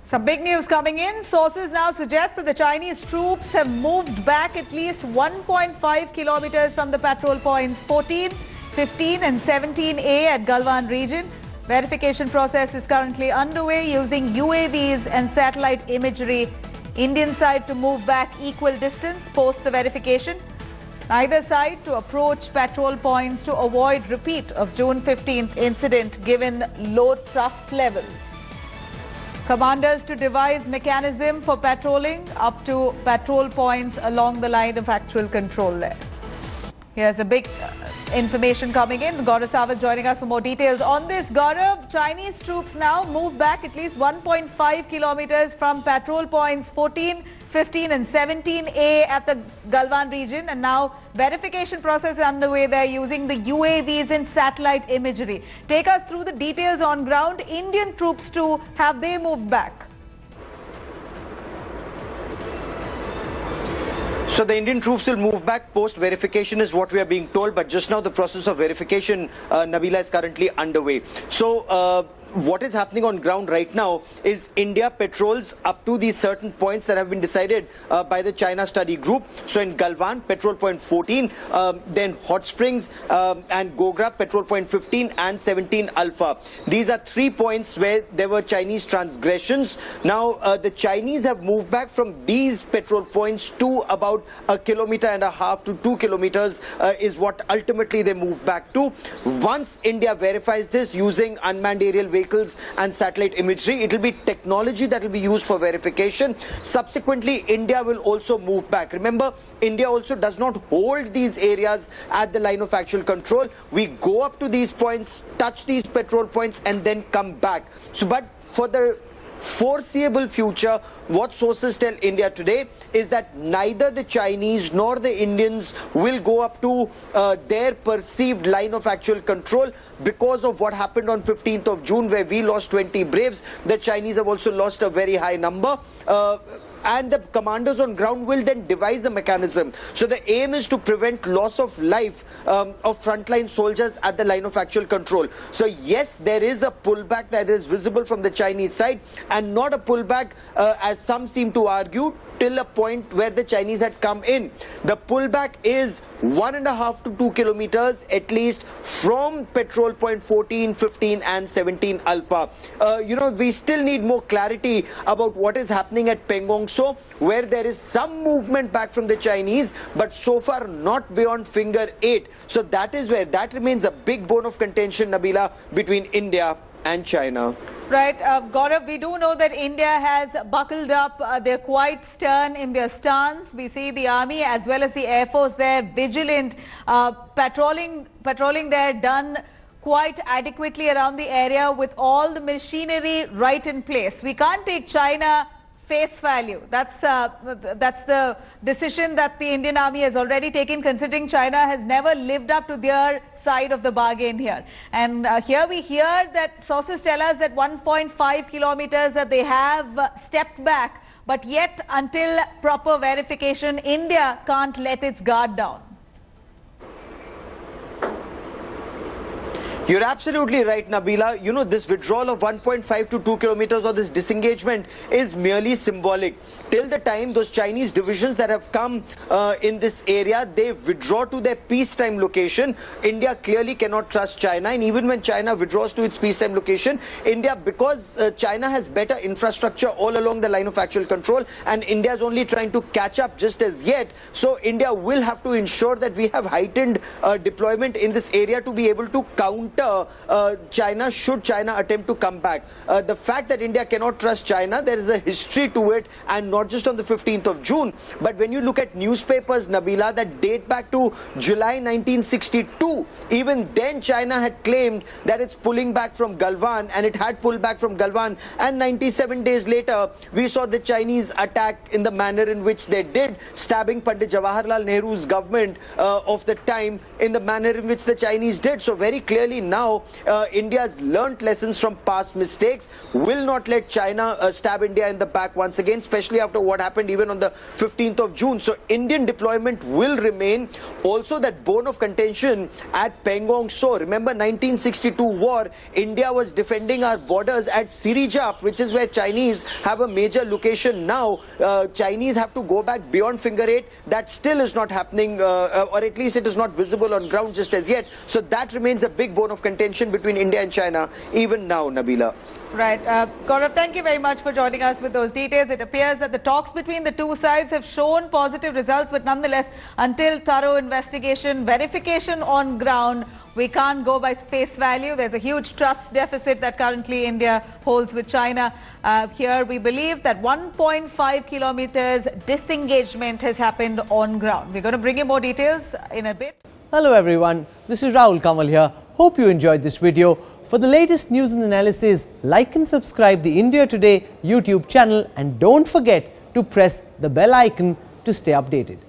Some big news coming in. Sources now suggest that the Chinese troops have moved back at least 1.5 kilometers from the patrol points 14, 15 and 17A at Galwan region. Verification process is currently underway using UAVs and satellite imagery. Indian side to move back equal distance post the verification. Neither side to approach patrol points to avoid repeat of June 15th incident given low trust levels. Commanders to devise mechanism for patrolling up to patrol points along the line of actual control there. Here's a big information coming in. Gaurav Sawant joining us for more details on this. Gaurav, Chinese troops now move back at least 1.5 kilometers from patrol points 14, 15 and 17A at the Galwan region, and now verification process is underway there using the UAVs and satellite imagery. Take us through the details on ground. Indian troops too, have they moved back? So the Indian troops will move back post-verification is what we are being told, but just now the process of verification, Nabila, is currently underway. So what is happening on ground right now is India patrols up to these certain points that have been decided by the China study group. So in Galwan, patrol point 14, then Hot Springs and Gogra, patrol point 15 and 17 Alpha. These are 3 points where there were Chinese transgressions. Now the Chinese have moved back from these patrol points to about 1.5 kilometers to 2 kilometers is what ultimately they moved back to. Once India verifies this using unmanned aerial vehicles and satellite imagery, it will be technology that will be used for verification. Subsequently, India will also move back. Remember, India also does not hold these areas at the line of actual control. We go up to these points, touch these patrol points and then come back. So, but for the foreseeable future, what sources tell India today is that neither the Chinese nor the Indians will go up to their perceived line of actual control because of what happened on 15th of June where we lost 20 Braves. The Chinese have also lost a very high number. And the commanders on ground will then devise a mechanism. So the aim is to prevent loss of life of frontline soldiers at the line of actual control. So yes, there is a pullback that is visible from the Chinese side, and not a pullback as some seem to argue till a point where the Chinese had come in. The pullback is 1.5 to 2 kilometers at least from patrol point 14, 15 and 17 Alpha. We still need more clarity about what is happening at Pengong So, where there is some movement back from the Chinese, but so far not beyond finger 8. So that is where that remains a big bone of contention, Nabila, between India and China. Right, Gaurav, we do know that India has buckled up. They're quite stern in their stance. We see the army as well as the Air Force there vigilant, patrolling there done quite adequately around the area with all the machinery right in place. We can't take China face value. That's the decision that the Indian Army has already taken, considering China has never lived up to their side of the bargain here. And here we hear that sources tell us that 1.5 kilometers that they have stepped back, but yet until proper verification, India can't let its guard down. You're absolutely right, Nabila. This withdrawal of 1.5 to 2 kilometers or this disengagement is merely symbolic. Till the time those Chinese divisions that have come in this area, they withdraw to their peacetime location. India clearly cannot trust China. And even when China withdraws to its peacetime location, India, because China has better infrastructure all along the line of actual control, and India is only trying to catch up just as yet. So India will have to ensure that we have heightened deployment in this area to be able to counter China should China attempt to come back. The fact that India cannot trust China, there is a history to it, and not just on the 15th of June, but when you look at newspapers, Nabila, that date back to July 1962, even then China had claimed that it's pulling back from Galwan, and it had pulled back from Galwan, and 97 days later we saw the Chinese attack in the manner in which they did, stabbing Pandit Jawaharlal Nehru's government of the time in the manner in which the Chinese did. So very clearly saying now India has learnt lessons from past mistakes, will not let China stab India in the back once again, especially after what happened even on the 15th of June. So Indian deployment will remain. Also that bone of contention at Pangong Tso. Remember 1962 war, India was defending our borders at Sirijap, which is where Chinese have a major location now. Chinese have to go back beyond Finger 8. That still is not happening, or at least it is not visible on ground just as yet. So that remains a big bone of contention between India and China even now, Nabila. Right. Gaurav, thank you very much for joining us with those details. It appears that the talks between the two sides have shown positive results, but nonetheless, until thorough investigation, verification on ground, we can't go by face value. There's a huge trust deficit that currently India holds with China. Here we believe that 1.5 kilometers disengagement has happened on ground. We're going to bring you more details in a bit. Hello everyone, this is Rahul Kamal here. Hope you enjoyed this video. For the latest news and analysis, like and subscribe the India Today YouTube channel and don't forget to press the bell icon to stay updated.